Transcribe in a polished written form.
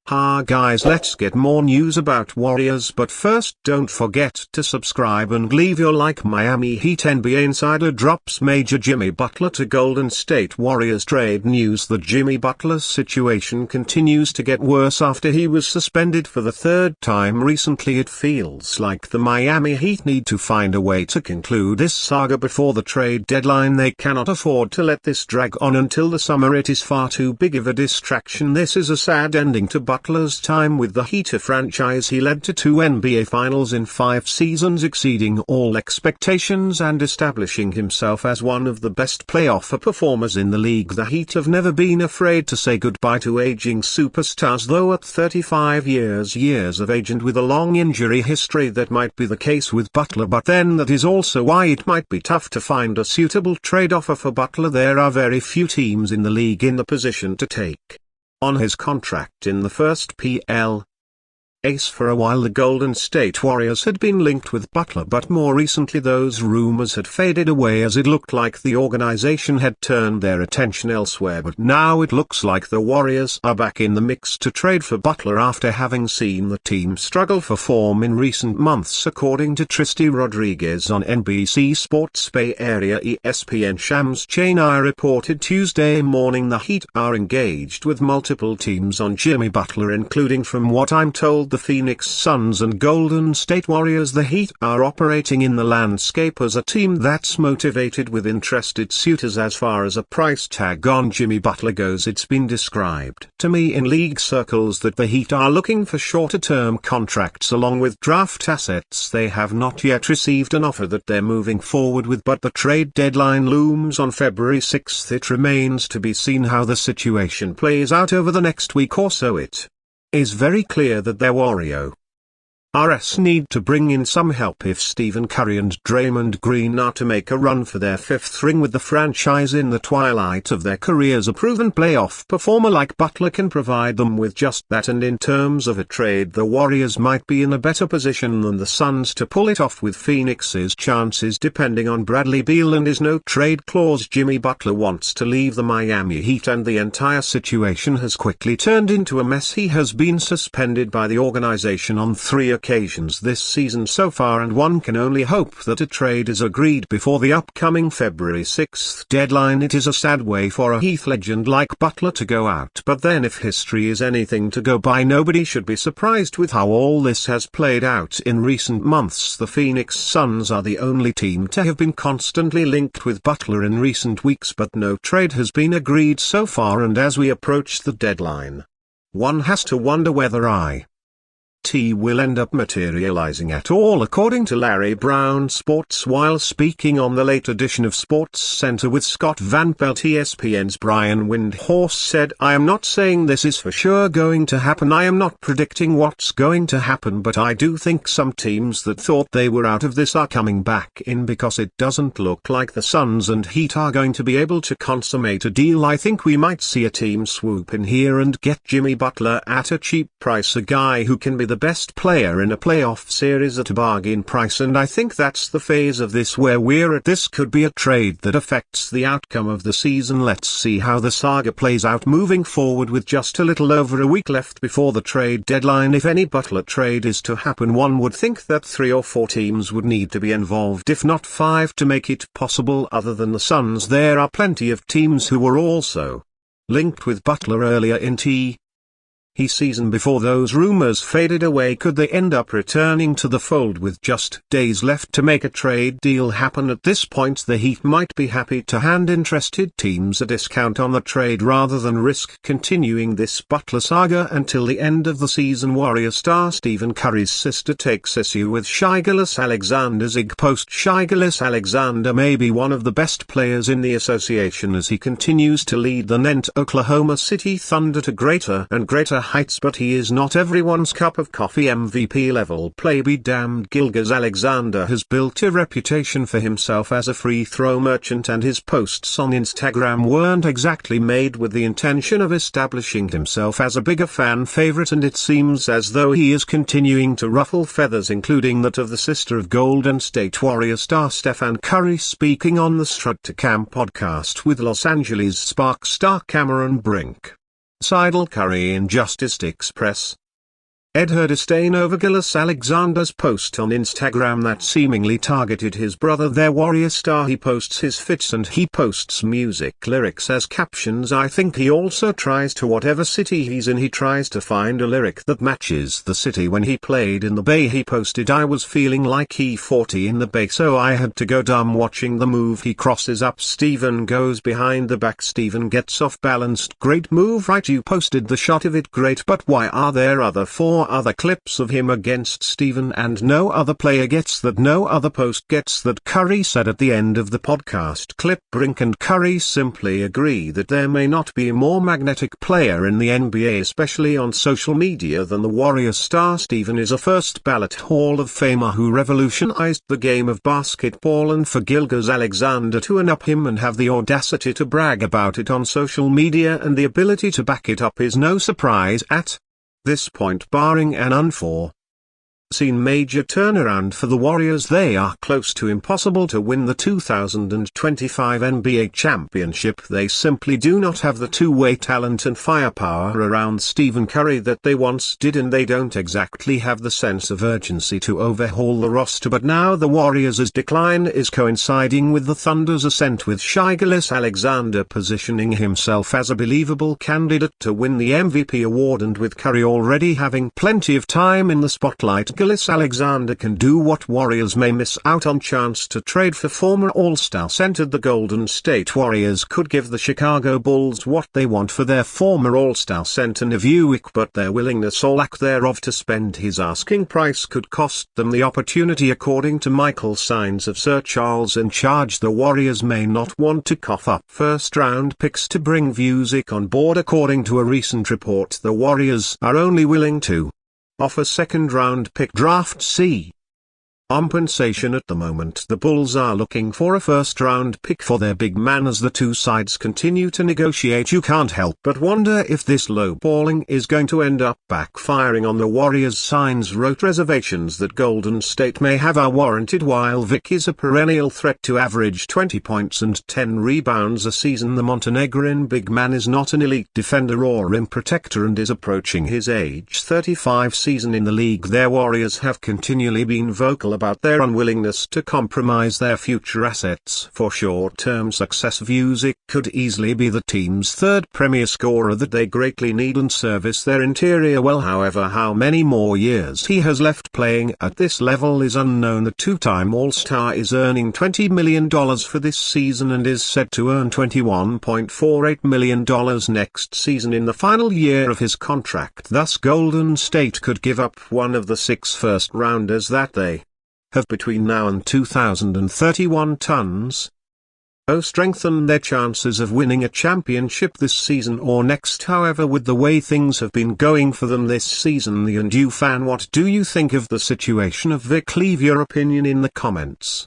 Ha guys, let's get more news about Warriors, but first don't forget to subscribe and leave your like. Miami Heat NBA insider drops major Jimmy Butler to Golden State Warriors trade news. The Jimmy Butler situation continues to get worse after he was suspended for the third time recently. It feels like the Miami Heat need to find a way to conclude this saga before the trade deadline. They cannot afford to let this drag on until the summer. It is far too big of a distraction. This is a sad ending to Butler's time with the Heat, a franchise he led to 2 NBA Finals in 5 seasons, exceeding all expectations and establishing himself as one of the best playoff performers in the league. The Heat have never been afraid to say goodbye to aging superstars, though at 35 years of age and with a long injury history that might be the case with Butler, but then that is also why it might be tough to find a suitable trade offer for Butler. There are very few teams in the league in the position to take on his contract in the first place. For a while the Golden State Warriors had been linked with Butler, but more recently those rumors had faded away as it looked like the organization had turned their attention elsewhere. But now it looks like the Warriors are back in the mix to trade for Butler after having seen the team struggle for form in recent months, according to Tristy Rodriguez on NBC Sports Bay Area ESPN. Shams Chanai reported Tuesday morning the Heat are engaged with multiple teams on Jimmy Butler, including, from what I'm told, the Phoenix Suns and Golden State Warriors. The Heat are operating in the landscape as a team that's motivated with interested suitors. As far as a price tag on Jimmy Butler goes, it's been described to me in league circles that the Heat are looking for shorter-term contracts along with draft assets. They have not yet received an offer that they're moving forward with, but the trade deadline looms on February 6th. It remains to be seen how the situation plays out over the next week or so. It is very clear that their Warriors need to bring in some help if Stephen Curry and Draymond Green are to make a run for their 5th ring with the franchise in the twilight of their careers. A proven playoff performer like Butler can provide them with just that, and in terms of a trade, the Warriors might be in a better position than the Suns to pull it off, with Phoenix's chances depending on Bradley Beal and his no-trade clause. Jimmy Butler wants to leave the Miami Heat, and the entire situation has quickly turned into a mess. He has been suspended by the organization on 3 occasions this season so far, and one can only hope that a trade is agreed before the upcoming February 6th deadline. It is a sad way for a Heat legend like Butler to go out, but then if history is anything to go by, nobody should be surprised with how all this has played out in recent months. The Phoenix Suns are the only team to have been constantly linked with Butler in recent weeks, but no trade has been agreed so far, and as we approach the deadline, one has to wonder whether it will end up materializing at all, according to Larry Brown Sports. While speaking on the late edition of Sports Center with Scott Van Pelt, ESPN's Brian Windhorst said, "I am not saying this is for sure going to happen. I am not predicting what's going to happen, but I do think some teams that thought they were out of this are coming back in, because it doesn't look like the Suns and Heat are going to be able to consummate a deal. I think we might see a team swoop in here and get Jimmy Butler at a cheap price, a guy who can be the best player in a playoff series at a bargain price, and I think that's the phase of this where we're at. This could be a trade that affects the outcome of the season. Let's see how the saga plays out moving forward, with just a little over a week left before the trade deadline. If any Butler trade is to happen, one would think that 3 or 4 teams would need to be involved, if not 5, to make it possible. Other than the Suns, there are plenty of teams who were also linked with Butler earlier in season before those rumors faded away. Could they end up returning to the fold with just days left to make a trade deal happen? At this point, the Heat might be happy to hand interested teams a discount on the trade rather than risk continuing this Butler saga until the end of the season. Warrior star Stephen Curry's sister takes issue with Shai Gilgeous-Alexander's IG post. Shai Gilgeous-Alexander may be one of the best players in the association as he continues to lead the Nent Oklahoma City Thunder to greater and greater heights, but he is not everyone's cup of coffee. MVP level play be damned. Gilgeous-Alexander has built a reputation for himself as a free throw merchant, and his posts on Instagram weren't exactly made with the intention of establishing himself as a bigger fan favorite, and it seems as though he is continuing to ruffle feathers, including that of the sister of Golden State Warrior star Stephen Curry. Speaking on the Strut to Camp podcast with Los Angeles Sparks star Cameron Brink, Seidel Curry Injustice Express. Ed her disdain over Gillis Alexander's post on Instagram that seemingly targeted his brother their warrior star. He posts his fits and he posts music lyrics as captions. I think he also tries to, whatever city he's in, he tries to find a lyric that matches the city. When he played in the Bay, he posted, I was feeling like E40 in the Bay, so I had to go dumb watching the move. He crosses up, Steven goes behind the back, Steven gets off balanced, great move, right? You posted the shot of it, great, but why are there four other clips of him against Steven and no other player gets that, no other post gets that? Curry said at the end of the podcast clip. Brink and Curry simply agree that there may not be a more magnetic player in the NBA, especially on social media, than the Warrior star. Steven is a first ballot Hall of Famer who revolutionized the game of basketball, and for Gilgeous Alexander to one-up him and have the audacity to brag about it on social media and the ability to back it up is no surprise at this point, barring an unforeseen major turnaround for the Warriors. They are close to impossible to win the 2025 NBA championship. They simply do not have the two-way talent and firepower around Stephen Curry that they once did, and they don't exactly have the sense of urgency to overhaul the roster. But now the Warriors' decline is coinciding with the Thunder's ascent, with Shai Gilgeous-Alexander positioning himself as a believable candidate to win the MVP award, and with Curry already having plenty of time in the spotlight, Gilgeous-Alexander can do what Warriors may miss out on: chance to trade for former All-Star center. The Golden State Warriors could give the Chicago Bulls what they want for their former All-Star center Vucevic, but their willingness or lack thereof to spend his asking price could cost them the opportunity. According to Michael Signs of Sir Charles in Charge, the Warriors may not want to cough up first-round picks to bring Vucevic on board. According to a recent report, the Warriors are only willing to offer second-round pick draft C compensation at the moment. The Bulls are looking for a first-round pick for their big man. As the two sides continue to negotiate, you can't help but wonder if this lowballing is going to end up backfiring on the Warriors. Signs wrote, reservations that Golden State may have are warranted. While Vic is a perennial threat to average 20 points and 10 rebounds a season, the Montenegrin big man is not an elite defender or rim protector and is approaching his age 35 season in the league. Their Warriors have continually been vocal about their unwillingness to compromise their future assets for short-term success. Vucevic could easily be the team's third premier scorer that they greatly need and service their interior well. However, how many more years he has left playing at this level is unknown. The two-time All-Star is earning $20 million for this season and is set to earn $21.48 million next season in the final year of his contract. Thus, Golden State could give up one of the 6 first-rounders that they have between now and 2031 tons. Strengthen their chances of winning a championship this season or next. However, with the way things have been going for them this season, the and you fan, what do you think of the situation of Vic? Leave your opinion in the comments.